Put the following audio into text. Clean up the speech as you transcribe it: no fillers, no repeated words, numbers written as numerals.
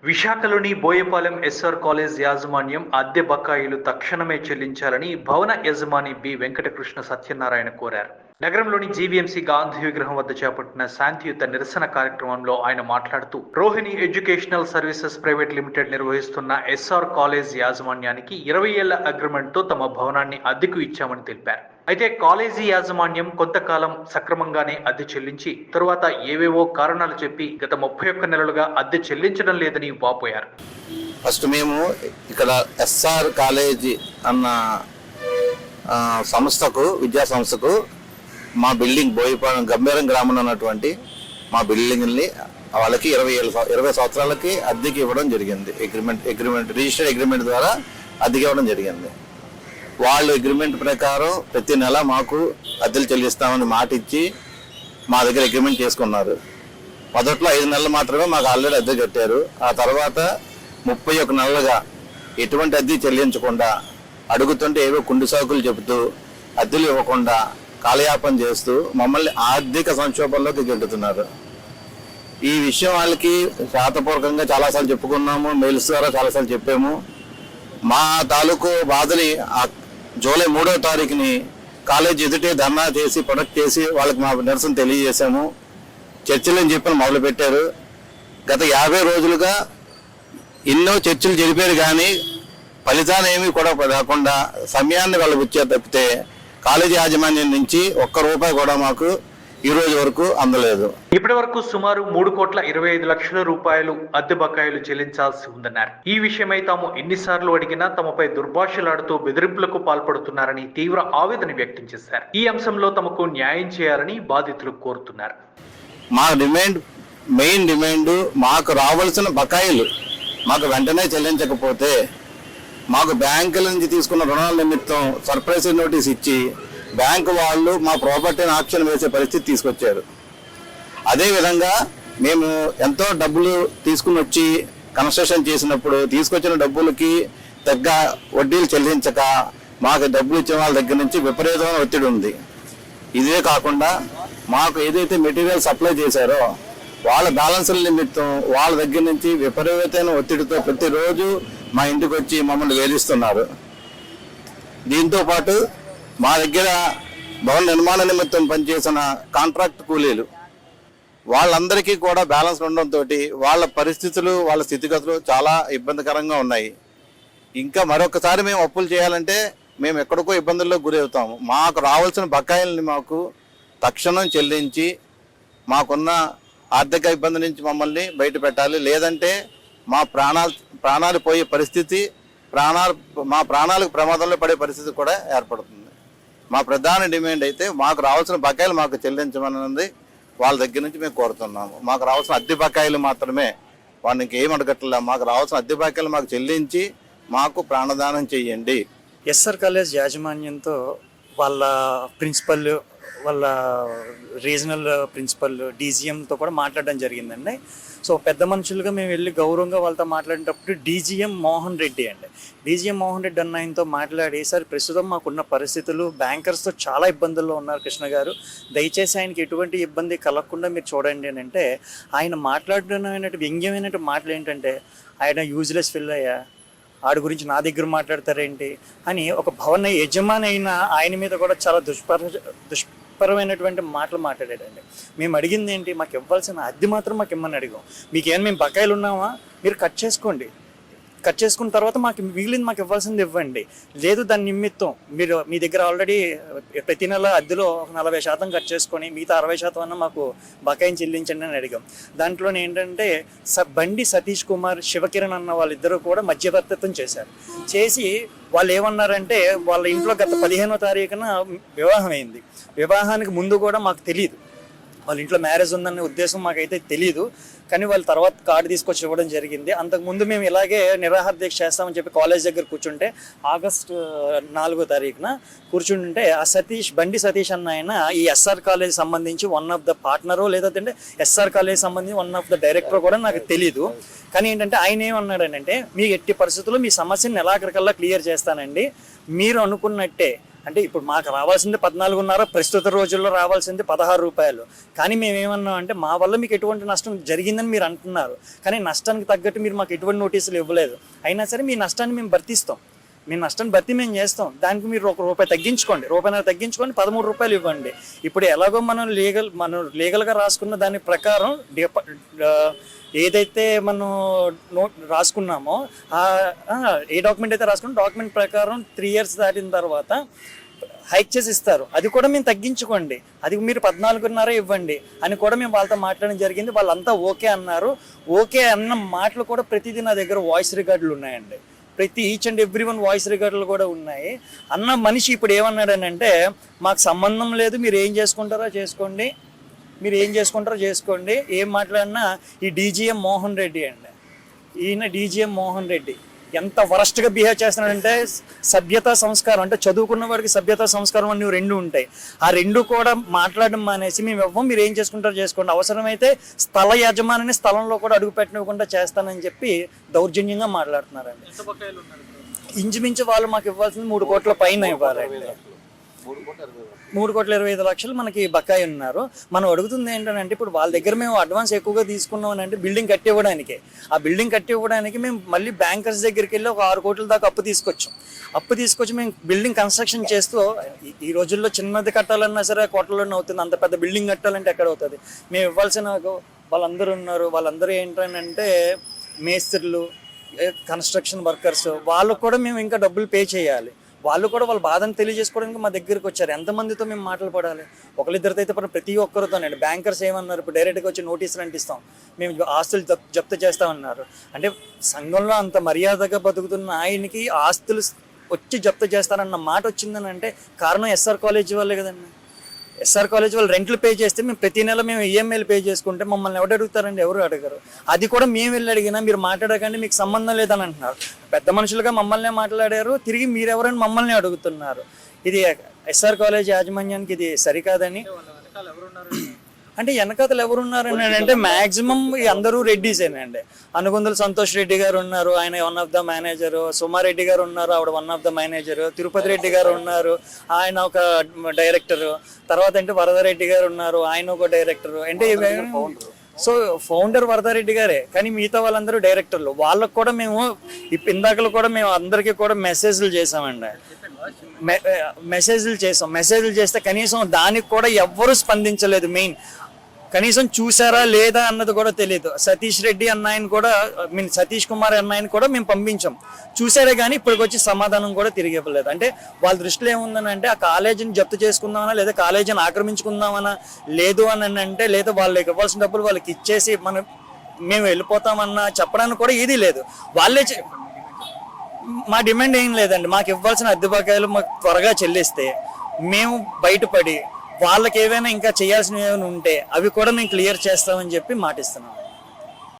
విశాఖలోని Boyapalem SR college యాజమాన్యం అద్దె బకాయిలు తక్షణమే చెల్లించాలని భవన యజమాని బి వెంకటకృష్ణ సత్యనారాయణ కోరారు. నగరంలోని జీవీఎంసీ గాంధీ విగ్రహం వద్ద చేపట్టిన శాంతియుత నిరసన కార్యక్రమంలో ఆయన మాట్లాడుతూ, Rohini educational services private limited నిర్వహిస్తున్న ఎస్ఆర్ కాలేజ్ యాజమాన్యానికి 20 ఏళ్ల అగ్రిమెంట్ తో తమ భవనాన్ని అద్దెకు ఇచ్చామని తెలిపారు. అయితే కాలేజీ యాజమాన్యం కొంతకాలం సక్రమంగానే అద్దె చెల్లించి తరువాత ఏవేవో కారణాలు చెప్పి గత 31 నెలలుగా అద్దె చెల్లించడం లేదని వాపోయారు. ఫస్ట్ మేము ఇక్కడ ఎస్ఆర్ కాలేజీ అన్న సంస్థకు, విద్యా సంస్థకు మా బిల్డింగ్ బోయపాలెం గంభీరం గ్రామంలో ఉన్నటువంటి మా బిల్డింగ్ని వాళ్ళకి 20 సంవత్సరాలకి అద్దెకి ఇవ్వడం జరిగింది. రిజిస్టర్డ్ అగ్రిమెంట్ ద్వారా అద్దెకి ఇవ్వడం జరిగింది. వాళ్ళు అగ్రిమెంట్ ప్రకారం ప్రతి నెల మాకు అద్దెలు చెల్లిస్తామని మాట ఇచ్చి మా దగ్గర అగ్రిమెంట్ చేసుకున్నారు. మొదట్లో 5 నెలలు మాత్రమే మాకు ఆల్రెడీ అద్దె కట్టారు. ఆ తర్వాత 31 నెలలుగా ఎటువంటి అద్దె చెల్లించకుండా అడుగుతుంటే ఏవో కుండి సాకులు చెబుతూ అద్దెలు ఇవ్వకుండా కాలయాపన చేస్తూ మమ్మల్ని ఆర్థిక సంక్షోభంలోకి గెంటుతున్నారు. ఈ విషయం వాళ్ళకి శాతపూర్వకంగా చాలాసార్లు చెప్పుకున్నాము, మెయిల్స్ ద్వారా చాలాసార్లు చెప్పాము. మా తాలూకు బాధని జూలై 3వ తారీఖుని కాలేజ్ ఎదుటే ధర్నా చేసి ప్రొడక్ట్ చేసి వాళ్ళకి మా నిరసన తెలియజేశాము. చర్చలని చెప్పి మొదలుపెట్టారు. గత 50 రోజులుగా ఎన్నో చర్చలు జరిపారు, కానీ ఫలితాలు ఏమీ కూడా రాకుండా సమయాన్ని వాళ్ళకి వచ్చే తప్పితే కాలేజీ యాజమాన్యం నుంచి ₹1 కూడా మాకు ఈ రోజు వరకు అందలేదు. ఇప్పటి వరకు సుమారు 3,25,00,000 అద్దె బకాయిలు చెల్లించాల్సి ఉందన్నారు. ఈ విషయమై తాము ఎన్నిసార్లు అడిగినా తమపై దుర్భాషలాడుతూ బెదిరింపులకు పాల్పడుతున్నారని తీవ్ర ఆవేదన వ్యక్తం చేశారు. ఈ అంశంలో తమకు న్యాయం చేయాలని బాధితులు కోరుతున్నారు. మా మెయిన్ డిమాండ్ మాకు రావాల్సిన బకాయిలు మాకు వెంటనే చెల్లించకపోతే మాకు బ్యాంకుల నుంచి తీసుకున్న రుణాల నిమిత్తం సర్ప్రైజ్ నోటీస్ ఇచ్చి బ్యాంకు వాళ్ళు మా ప్రాపర్టీని ఆప్షన్ వేసే పరిస్థితి తీసుకొచ్చారు. అదేవిధంగా మేము ఎంతో డబ్బులు తీసుకుని వచ్చి కన్స్ట్రక్షన్ చేసినప్పుడు తీసుకొచ్చిన డబ్బులకి తగ్గ వడ్డీలు చెల్లించక మాకు డబ్బులు ఇచ్చిన వాళ్ళ దగ్గర నుంచి విపరీతమైన ఒత్తిడి ఉంది. ఇదే కాకుండా మాకు ఏదైతే మెటీరియల్ సప్లై చేశారో వాళ్ళ బ్యాలెన్సుల నిమిత్తం వాళ్ళ దగ్గర నుంచి విపరీతమైన ఒత్తిడితో ప్రతిరోజు మా ఇంటికి వచ్చి మమ్మల్ని వేధిస్తున్నారు. దీంతోపాటు మా దగ్గర భవన నిర్మాణ నిమిత్తం పనిచేసిన కాంట్రాక్ట్ కూలీలు వాళ్ళందరికీ కూడా బ్యాలెన్స్ ఉండడంతో వాళ్ళ పరిస్థితులు, వాళ్ళ స్థితిగతులు చాలా ఇబ్బందికరంగా ఉన్నాయి. ఇంకా మరొకసారి మేము అప్పులు చేయాలంటే మేము ఎక్కడికో ఇబ్బందుల్లో గురి అవుతాము. మాకు రావాల్సిన బకాయిల్ని మాకు తక్షణం చెల్లించి మాకున్న ఆర్థిక ఇబ్బంది నుంచి మమ్మల్ని బయట పెట్టాలి. లేదంటే మా ప్రాణాలు పోయే పరిస్థితి, మా ప్రాణాలకు ప్రమాదంలో పడే పరిస్థితి కూడా ఏర్పడుతుంది. మా ప్రధాన డిమాండ్ అయితే మాకు రావాల్సిన బకాయిలు మాకు చెల్లించమన్నది వాళ్ళ దగ్గర నుంచి మేము కోరుతున్నాము. మాకు రావాల్సిన అద్దె బకాయిలు మాత్రమే, వాళ్ళని ఇంకేం అడగట్లే. మాకు రావాల్సిన అద్దె బకాయిలు మాకు చెల్లించి మాకు ప్రాణదానం చెయ్యండి. ఎస్ఆర్ కాలేజ్ యాజమాన్యంతో వాళ్ళ ప్రిన్సిపల్, వాళ్ళ రీజనల్ ప్రిన్సిపల్, డీజీఎంతో కూడా మాట్లాడడం జరిగిందండి. సో పెద్ద మనుషులుగా మేము వెళ్ళి గౌరవంగా వాళ్ళతో మాట్లాడేటప్పుడు డీజీఎం మోహన్ రెడ్డి అన్న ఆయనతో మాట్లాడి, సార్ ప్రస్తుతం మాకున్న పరిస్థితులు, బ్యాంకర్స్తో చాలా ఇబ్బందుల్లో ఉన్నారు కృష్ణ గారు, దయచేసి ఆయనకి ఎటువంటి ఇబ్బంది కలగకుండా మీరు చూడండి అని అంటే, ఆయన మాట్లాడడం వ్యంగ్యమైన మాటలు ఏంటంటే, ఆయన యూజ్లెస్ ఫిల్ అయ్యా, ఆడి గురించి నా దగ్గర మాట్లాడతారేంటి అని ఒక భవన యజమాని అయిన ఆయన మీద కూడా చాలా దుష్పరమైనటువంటి మాటలు మాట్లాడాడండి. మేము అడిగింది ఏంటి, మాకు ఇవ్వాల్సిన అద్దె మాత్రం మాకు ఇమ్మని అడిగాం. మీకేమైనా మేము బకాయిలు ఉన్నామా, మీరు కట్ చేసుకున్న తర్వాత మాకు మిగిలింది మాకు ఇవ్వాల్సింది ఇవ్వండి. లేదు దాని నిమిత్తం మీరు మీ దగ్గర ఆల్రెడీ ప్రతి నెల అద్దెలో 40% కట్ చేసుకొని మిగతా 60% అన్న మాకు బకాయిని చెల్లించండి అని అడిగాం. దాంట్లో ఏంటంటే బండి సతీష్ కుమార్, శివకిరణ్ అన్న వాళ్ళిద్దరూ కూడా మధ్యవర్తిత్వం చేసి వాళ్ళు ఏమన్నారంటే, వాళ్ళ ఇంట్లో గత 15వ తారీఖున వివాహం అయింది. వివాహానికి ముందు కూడా మాకు తెలియదు, వాళ్ళ ఇంట్లో మ్యారేజ్ ఉందనే ఉద్దేశం మాకైతే తెలియదు. కానీ వాళ్ళు తర్వాత కార్డు తీసుకొచ్చి ఇవ్వడం జరిగింది. అంతకుముందు మేము ఇలాగే నిరాహార దీక్ష చేస్తామని చెప్పి కాలేజ్ దగ్గర కూర్చుంటే ఆగస్టు 4వ తారీఖున కూర్చుంటే ఆ బండి సతీష్ అన్న ఆయన ఈ ఎస్ఆర్ కాలేజ్ సంబంధించి వన్ ఆఫ్ ద పార్ట్నరు, లేదంటే ఎస్ఆర్ కాలేజ్ సంబంధించి వన్ ఆఫ్ ద డైరెక్టర్ కూడా నాకు తెలీదు. కానీ ఏంటంటే ఆయన ఏమన్నాడనంటే, మీ ఎట్టి పరిస్థితుల్లో మీ సమస్యను నెలాఖరికల్లా క్లియర్ చేస్తానండి, మీరు అనుకున్నట్టే అంటే ఇప్పుడు మాకు రావాల్సింది 14.5, ప్రస్తుత రోజుల్లో రావాల్సింది 16 రూపాయలు. కానీ మేము ఏమన్నాం అంటే మా వల్ల మీకు ఎటువంటి నష్టం జరిగిందని మీరు అంటున్నారు, కానీ నష్టానికి తగ్గట్టు మీరు మాకు ఎటువంటి నోటీసులు ఇవ్వలేదు. అయినా సరే మీ నష్టాన్ని మేము భర్తిస్తాం, మీ నష్టాన్ని భర్తీ మేము చేస్తాం. దానికి మీరు ₹1 తగ్గించుకోండి, ₹1.5 తగ్గించుకొని ₹13 ఇవ్వండి. ఇప్పుడు ఎలాగో మనం లీగల్గా రాసుకున్న దాని ప్రకారం ఏదైతే మనం రాసుకున్నామో ఏ డాక్యుమెంట్ అయితే రాసుకున్నామో డాక్యుమెంట్ ప్రకారం 3 years దాటిన తర్వాత హైక్ చేసి ఇస్తారు. అది కూడా మేము తగ్గించుకోండి, అది మీరు 14.5 ఇవ్వండి అని కూడా మేము వాళ్ళతో మాట్లాడడం జరిగింది. వాళ్ళంతా ఓకే అన్నారు. ఓకే అన్న మాటలు కూడా ప్రతిదీ నా దగ్గర వాయిస్ రికార్డులు ఉన్నాయండి. ప్రతి each and every one voice రికార్డులు కూడా ఉన్నాయి. అన్న మనిషి ఇప్పుడు ఏమన్నాడనంటే మాకు సంబంధం లేదు, మీరు ఏం చేసుకుంటారో చేసుకోండి, మీరు ఏం చేసుకుంటారో చేసుకోండి. ఏం మాట్లాడినా ఈ డీజీఎం మోహన్ రెడ్డి అండి, ఈయన డీజీఎం మోహన్ రెడ్డి ఎంత వరస్ట్గా బిహేవ్ చేస్తున్నాడంటే సభ్యతా సంస్కారం అంటే చదువుకున్న వాడికి సభ్యతా సంస్కారం అనేవి 2 ఉంటాయి. ఆ 2 కూడా మాట్లాడడం మానేసి మేము ఇవ్వం, మీరు ఏం చేసుకుంటారో చేసుకోండి, అవసరమైతే స్థల యజమానిని స్థలంలో కూడా అడుగు పెట్టనివ్వకుండా చేస్తానని చెప్పి దౌర్జన్యంగా మాట్లాడుతున్నారండి. ఇంచుమించు వాళ్ళు మాకు ఇవ్వాల్సింది 3 కోట్ల పైన ఇవ్వాలండి. 3,20,00,000 మనకి బకాయి ఉన్నారు. మనం అడుగుతుంది ఏంటంటే ఇప్పుడు వాళ్ళ దగ్గర మేము అడ్వాన్స్ ఎక్కువగా తీసుకున్నాం అని అంటే బిల్డింగ్ కట్టివ్వడానికి, ఆ బిల్డింగ్ కట్టివ్వడానికి మేము మళ్ళీ బ్యాంకర్స్ దగ్గరికి వెళ్ళి ఒక 6 కోట్ల దాకా అప్పు తీసుకొచ్చి మేము బిల్డింగ్ కన్స్ట్రక్షన్ చేస్తూ ఈ రోజుల్లో చిన్నది కట్టాలన్నా సరే కోట్లలోనే అవుతుంది, అంత పెద్ద బిల్డింగ్ కట్టాలంటే ఎక్కడ అవుతుంది. మేము ఇవ్వాల్సిన వాళ్ళందరూ ఉన్నారు, వాళ్ళందరూ ఏంటంటే మేస్త్రులు, కన్స్ట్రక్షన్ వర్కర్స్, వాళ్ళకు కూడా మేము ఇంకా డబ్బులు పే చేయాలి. వాళ్ళు కూడా వాళ్ళ బాధను తెలియజేసుకోవడానికి మా దగ్గరికి వచ్చారు. ఎంతమందితో మేము మాట్లాడపడాలి? ఒకరిద్దరితో అయితే ప్రతి ఒక్కరితోనండి. బ్యాంకర్స్ ఏమన్నారు, ఇప్పుడు డైరెక్ట్గా వచ్చి నోటీసులు అంటిస్తాం, మేము ఆస్తులు జప్తు చేస్తామన్నారు. అంటే సంఘంలో అంత మర్యాదగా బతుకుతున్న ఆయనకి ఆస్తులు వచ్చి జప్తు చేస్తారన్న మాట వచ్చిందని అంటే కారణం ఎస్ఆర్ కాలేజ్ వాళ్ళే కదండి. ఎస్ఆర్ కాలేజ్ వాళ్ళు రెంట్లు పే చేస్తే మేము ప్రతి నెల మేము ఈఎంఐలు పే చేసుకుంటే మమ్మల్ని ఎవరు అడుగుతారండి? ఎవరు అడగరు. అది కూడా మేము వెళ్ళి అడిగినా మీరు మాట్లాడకండి, మీకు సంబంధం లేదని అంటున్నారు. పెద్ద మనుషులుగా మమ్మల్ని మాట్లాడారు, తిరిగి మీరెవరని మమ్మల్ని అడుగుతున్నారు. ఇది ఎస్ఆర్ కాలేజ్ యాజమాన్యానికి ఇది సరికాదని. అంటే వెనకాతలు ఎవరున్నారని అంటే మ్యాక్సిమం అందరూ రెడ్డిసేనండి. అనుగుందుల సంతోష్ రెడ్డి గారు ఉన్నారు, ఆయన 1 of the మేనేజరు. సుమారెడ్డి గారు ఉన్నారు, ఆవిడ 1 of the manager. Tirupati Reddy గారు ఉన్నారు, ఆయన ఒక డైరెక్టరు. తర్వాత అంటే వరదారెడ్డి గారు ఉన్నారు, ఆయన ఒక డైరెక్టరు. అంటే సో ఫౌండర్ వరదారెడ్డి గారే, కానీ మిగతా వాళ్ళందరూ డైరెక్టర్లు. వాళ్ళకు కూడా మేము ఇందాకలు కూడా మేము అందరికీ కూడా మెసేజ్లు చేసామండి. మెసేజ్లు చేస్తే కనీసం దానికి కూడా ఎవ్వరూ స్పందించలేదు. మెయిన్ కనీసం చూసారా లేదా అన్నది కూడా తెలియదు. సతీష్ రెడ్డి అన్నాయని కూడా సతీష్ కుమార్ అన్నాయని కూడా మేము పంపించాం, చూసారే కానీ ఇప్పటికి వచ్చి సమాధానం కూడా తిరిగి ఇవ్వలేదు. అంటే వాళ్ళ దృష్టిలో ఏముందని అంటే ఆ కాలేజీని జప్తు చేసుకుందామనా, లేదా కాలేజీని ఆక్రమించుకుందామనా, లేదు అని అంటే లేదా వాళ్ళకి ఇవ్వాల్సిన డబ్బులు వాళ్ళకి ఇచ్చేసి మేము వెళ్ళిపోతామన్నా చెప్పడానికి కూడా ఏదీ లేదు. వాళ్ళే మా డిమాండ్ ఏం లేదండి, మాకు ఇవ్వాల్సిన అద్దె బకాయిలు మాకు త్వరగా చెల్లిస్తే మేము బయటపడి వాళ్ళకి ఏవైనా ఇంకా చేయాల్సినవి ఏమైనా ఉంటే అవి కూడా మేము క్లియర్ చేస్తామని చెప్పి మాటిస్తున్నాం.